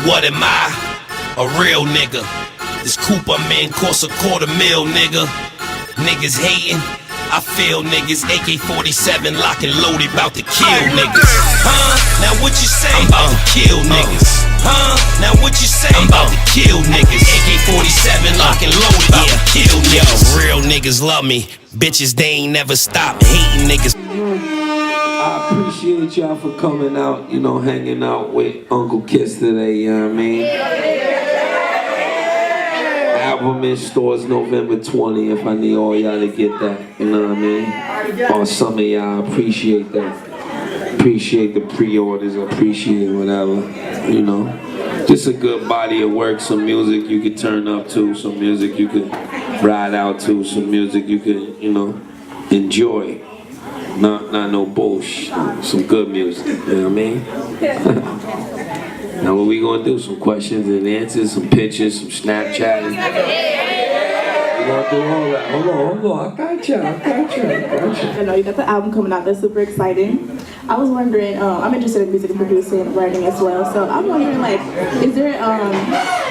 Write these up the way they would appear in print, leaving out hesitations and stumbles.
What am I? A real nigga. This coupe I'm in costs $250,000, nigga. Niggas hating, I feel niggas. AK-47 lock and loaded, bout to kill niggas. Huh? Now what you say? I'm about to kill niggas. Huh? Now what you say? I'm about to kill niggas. AK-47 lock and loaded, bout to kill niggas. Yo, real niggas love me. Bitches, they ain't never stop hating niggas. I appreciate y'all for coming out, you know, hanging out with Uncle Kiss today, you know what I mean? Album in stores November 20th. I need all y'all to get that, you know what I mean? Or some of y'all appreciate that. Appreciate the pre-orders, appreciate whatever, you know. Just a good body of work, some music you could turn up to, some music you could ride out to, some music you could, you know, enjoy. Not no bullshit, some good music, you know what I mean? Now what we gonna do? Some questions and answers, some pictures, some Snapchatting. We gonna do all that. Hold on, I got you. I know you got the album coming out, that's super exciting. I was wondering, I'm interested in music and producing and writing as well, so I'm wondering, like, is there,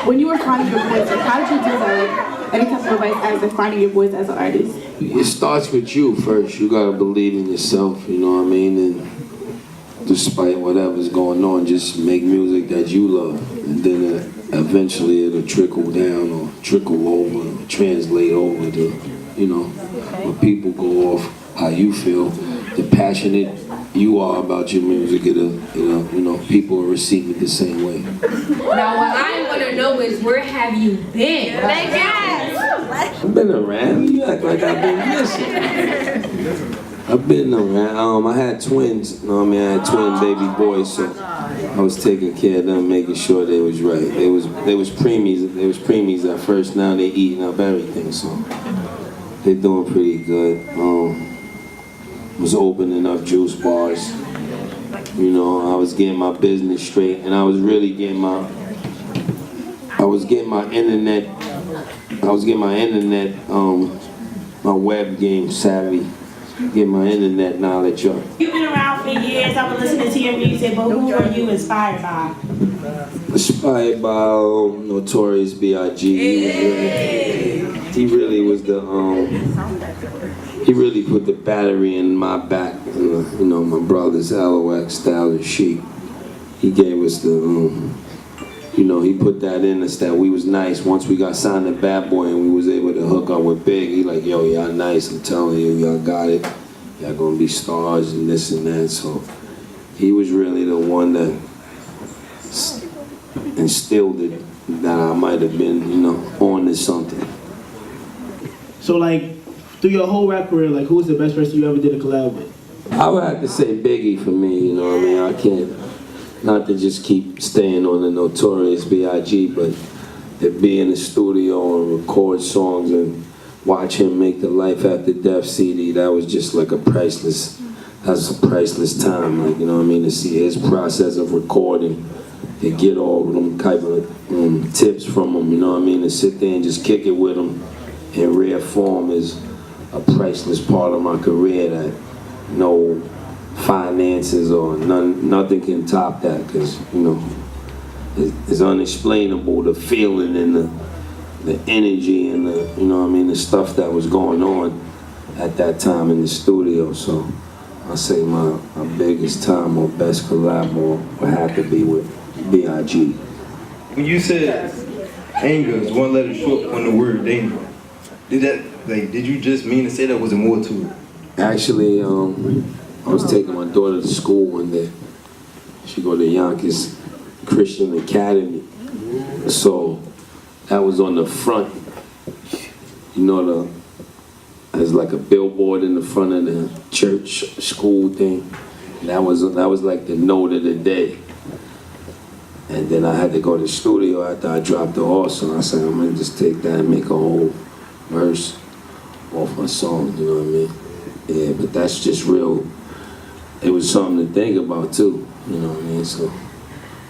when you were finding your voice, like, how did you do that? Any type of advice as in finding your voice as an artist? It starts with you first. You gotta believe in yourself, you know what I mean? And despite whatever's going on, just make music that you love. And then eventually it'll trickle down or trickle over, or translate over to, you know, when people go off how you feel, the passionate you are about your music, it'll, you know, people will receive it the same way. Now what I want to know is, where have you been? I've been around. You act like I've been missing. I've been around. I had twins. You know what I mean? I had twin baby boys, so I was taking care of them, making sure they was right. They was preemies. They was preemies at first. Now they eating up everything, so they doing pretty good. Was opening up juice bars. You know, I was getting my business straight, and I was really getting my internet. My web game savvy. Get my internet knowledge up. You've been around for years. I've been listening to your music, but who are you inspired by? Inspired by Notorious B.I.G. He really was the he really put the battery in my back. You know, my brothers LOX, Style and Sheep. He gave us the you know, he put that in us that we was nice. Once we got signed to Bad Boy and we was able to hook up with Big, he like, yo, y'all nice, I'm telling you, y'all got it. Y'all gonna be stars and this and that. So he was really the one that instilled it, that I might have been, you know, on to something. So like, through your whole rap career, like, who was the best person you ever did a collab with? I would have to say Biggie for me, you know what I mean? I can't, not to just keep staying on the Notorious B.I.G., but to be in the studio and record songs and watch him make the Life After Death CD, that was just like a priceless time, like, you know what I mean? To see his process of recording, to get all of them type of tips from him, you know what I mean? To sit there and just kick it with him in rare form is a priceless part of my career that no finances or nothing can top that, because, you know, it's unexplainable, the feeling and the energy and the, you know what I mean, the stuff that was going on at that time in the studio. So I say my biggest time or best collab would have to be with B.I.G. When you said anger is one letter short on the word danger, did you just mean to say that, was it more to it? Actually, I was taking my daughter to school one day. She go to Jadakiss Christian Academy. So that was on the front, you know, there's like a billboard in the front of the church school thing. And that was like the note of the day. And then I had to go to the studio after I dropped her off, so I said, I'm gonna just take that and make a whole verse off my song, you know what I mean? Yeah, but that's just real. It was something to think about too, you know what I mean? So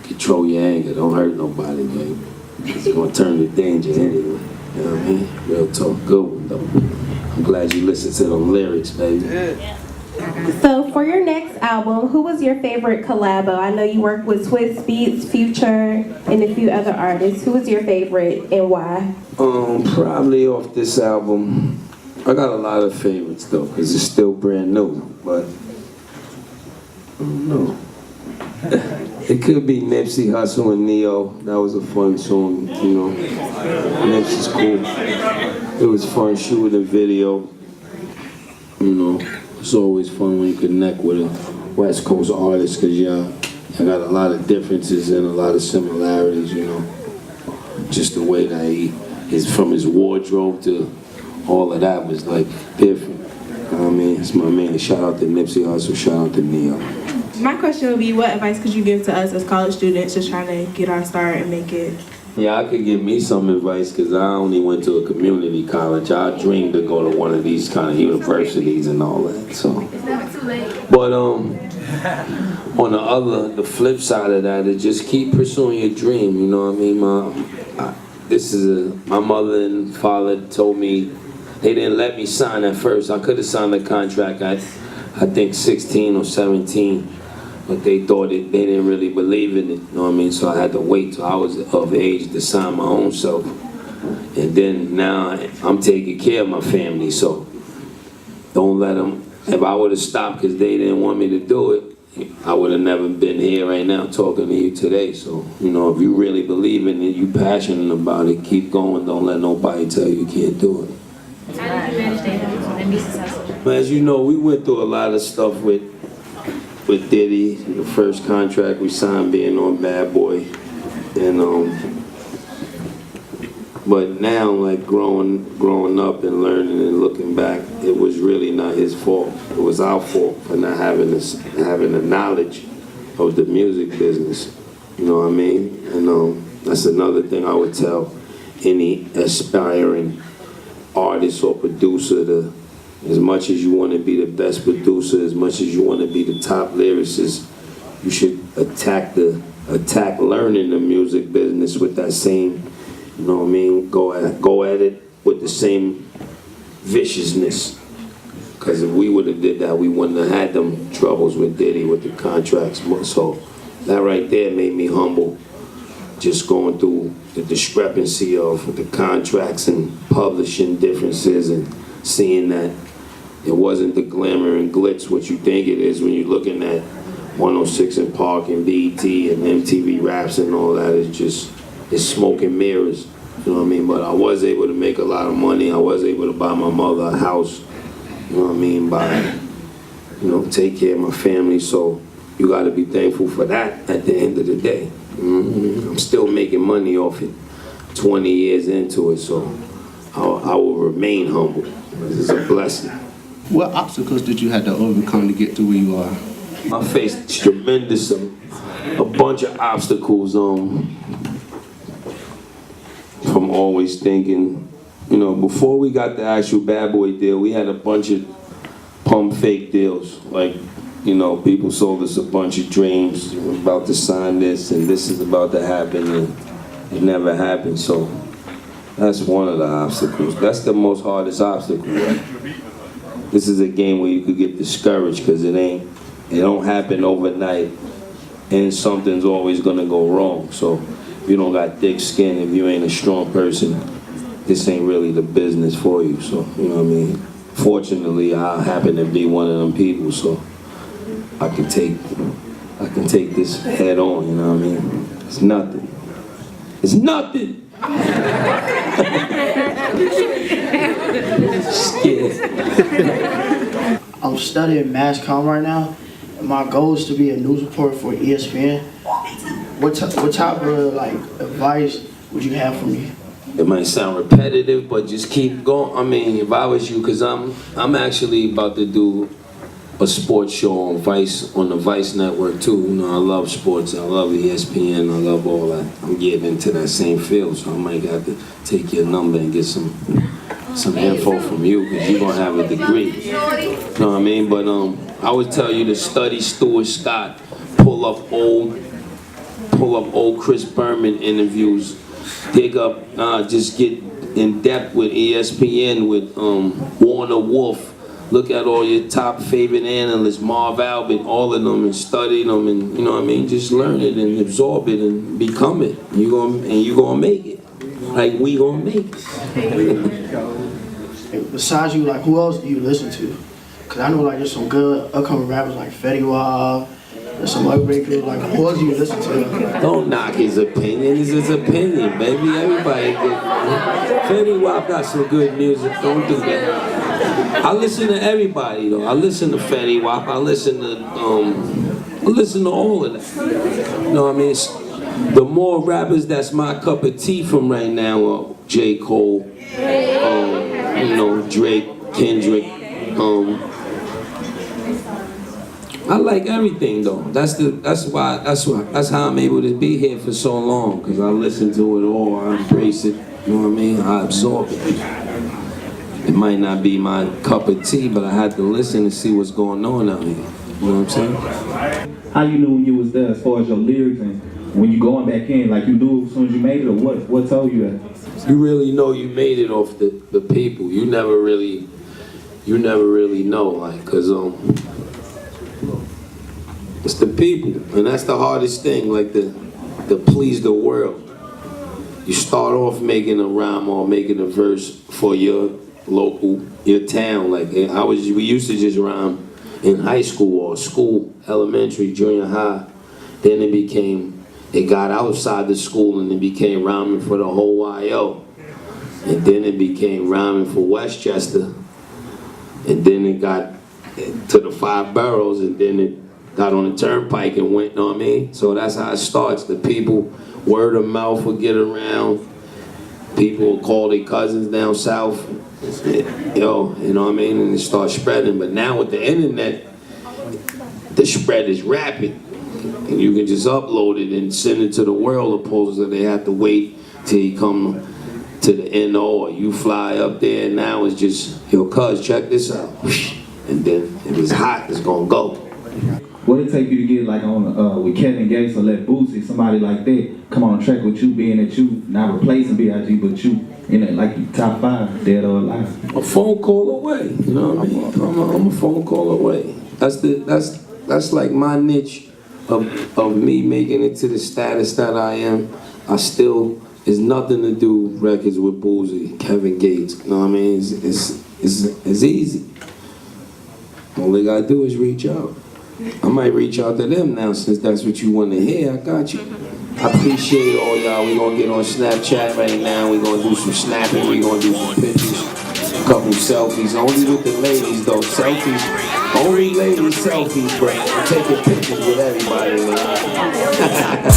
control your anger, don't hurt nobody, baby. It's gonna turn to danger anyway, you know what I mean? Real talk, good one though. I'm glad you listened to them lyrics, baby. Yeah. So for your next album, who was your favorite collabo? I know you worked with Swiss Beats, Future, and a few other artists. Who was your favorite and why? Probably off this album. I got a lot of favorites though, because it's still brand new, but I don't know. It could be Nipsey Hussle and Neo. That was a fun song, you know. Nipsey's cool. It was fun shooting a video. You know, it's always fun when you connect with a West Coast artist, because I got a lot of differences and a lot of similarities, you know. Just the way that he is, from his wardrobe to all of that was like different. I mean, it's my man. Shout out to Nipsey Hussle, shout out to Neo. My question would be, what advice could you give to us as college students just trying to get our start and make it? Yeah, I could give me some advice because I only went to a community college. I dreamed to go to one of these kind of universities and all that. So, It's never too late. but on the flip side of that is just keep pursuing your dream. You know what I mean? My mother and father told me they didn't let me sign at first. I could have signed the contract at I think 16 or 17. But they thought they didn't really believe in it, you know what I mean? So I had to wait till I was of age to sign my own self. And then now I'm taking care of my family, so don't let them, if I would have stopped because they didn't want me to do it, I would have never been here right now talking to you today. So, you know, if you really believe in it, you passionate about it, keep going, don't let nobody tell you can't do it. How did you manage to and be successful? As you know, we went through a lot of stuff with Diddy, the first contract we signed being on Bad Boy, and but now like growing up and learning and looking back, it was really not his fault. It was our fault for not having the knowledge of the music business. You know what I mean? And that's another thing I would tell any aspiring artist or producer to. As much as you want to be the best producer, as much as you want to be the top lyricist, you should attack learning the music business with that same, you know what I mean? Go at it with the same viciousness. Because if we would have did that, we wouldn't have had them troubles with Diddy with the contracts. So that right there made me humble. Just going through the discrepancy of the contracts and publishing differences and seeing that it wasn't the glamour and glitz what you think it is when you're looking at 106 and Park and BET and MTV Raps and all that. It's smoke and mirrors, you know what I mean? But I was able to make a lot of money. I was able to buy my mother a house, you know what I mean? Take care of my family. So you got to be thankful for that at the end of the day. I'm still making money off it 20 years into it, so I will remain humble. This is a blessing. What obstacles did you have to overcome to get to where you are? I faced tremendous, a bunch of obstacles from always thinking, you know, before we got the actual Bad Boy deal, we had a bunch of pump fake deals. Like, you know, people sold us a bunch of dreams, we're about to sign this and this is about to happen, and it never happened. So that's one of the obstacles. That's the most hardest obstacle, right? This is a game where you could get discouraged because it don't happen overnight, and something's always gonna go wrong. So if you don't got thick skin, if you ain't a strong person, this ain't really the business for you. So, you know what I mean? Fortunately, I happen to be one of them people, so I can take this head on, you know what I mean? It's nothing. It's nothing! I'm studying mass comm right now, and my goal is to be a news reporter for ESPN. What type of advice would you have for me? It might sound repetitive, but just keep going. I mean, if I was you, because I'm actually about to do a sports show on the Vice network too. You know, I love sports, I love ESPN, I love all that. I'm getting into that same field, so I might have to take your number and get some info from you, because you're gonna have a degree. You know what I mean? But I would tell you to study Stuart Scott, pull up old Chris Berman interviews, dig up, just get in depth with ESPN, with Warner Wolf, look at all your top favorite analysts, Marv Albert, all of them, and study them, and you know what I mean. Just learn it and absorb it and become it. You gonna make it. Like we gonna make it. Besides you, like, who else do you listen to? Cause I know like there's some good upcoming rappers like Fetty Wap. There's some other great people. Like, who else do you listen to? Don't knock his opinion. It's his opinion, baby. Everybody get. Fetty Wap got some good music. Don't do that. I listen to everybody though. I listen to Fetty Wap. I listen to all of that. You know what I mean? The more rappers that's my cup of tea from right now are J. Cole, you know, Drake, Kendrick. I like everything though. That's how I'm able to be here for so long, because I listen to it all. I embrace it. You know what I mean? I absorb it. It might not be my cup of tea, but I had to listen to see what's going on out here. You know what I'm saying? How you knew when you was there as far as your lyrics and when you going back in, like you knew as soon as you made it, or what told you that? You really know you made it off the people. You never really know, like, cause it's the people, and that's the hardest thing, like to please the world. You start off making a rhyme or making a verse for your local, your town. Like we used to just rhyme in high school or school, elementary, junior high. Then it got outside the school and it became rhyming for the whole YO. And then it became rhyming for Westchester. And then it got to the 5 boroughs, and then it got on the turnpike and went, you know what I mean? So that's how it starts. The people, word of mouth will get around. People will call their cousins down south. Yo, you know what I mean? And it starts spreading. But now with the internet, the spread is rapid. And you can just upload it and send it to the world, opposed to they have to wait till you come to the NO or you fly up there. And now it's just, yo, cuz, check this out. And then if it's hot, it's gonna go. What it take you to get like on with Kevin Gates or let Boosie, somebody like that, come on track with you, being that you not replacing B.I.G., but you in it like you top 5, dead or alive? A phone call away, you know what I mean? I'm a phone call away. That's like my niche of me making it to the status that I am. It's nothing to do records with Boosie, Kevin Gates. You know what I mean? It's easy. All they gotta do is reach out. I might reach out to them now, since that's what you want to hear. I got you. I appreciate all y'all. We're gonna get on Snapchat right now. We're gonna do some snapping. We're gonna do some pictures. A couple selfies. Only with the ladies though. Selfies. Only ladies selfies, bro. I'm taking pictures with everybody.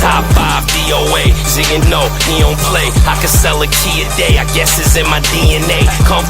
Top 5 DOA, so you know he don't play. I can sell a key a day, I guess it's in my DNA. Come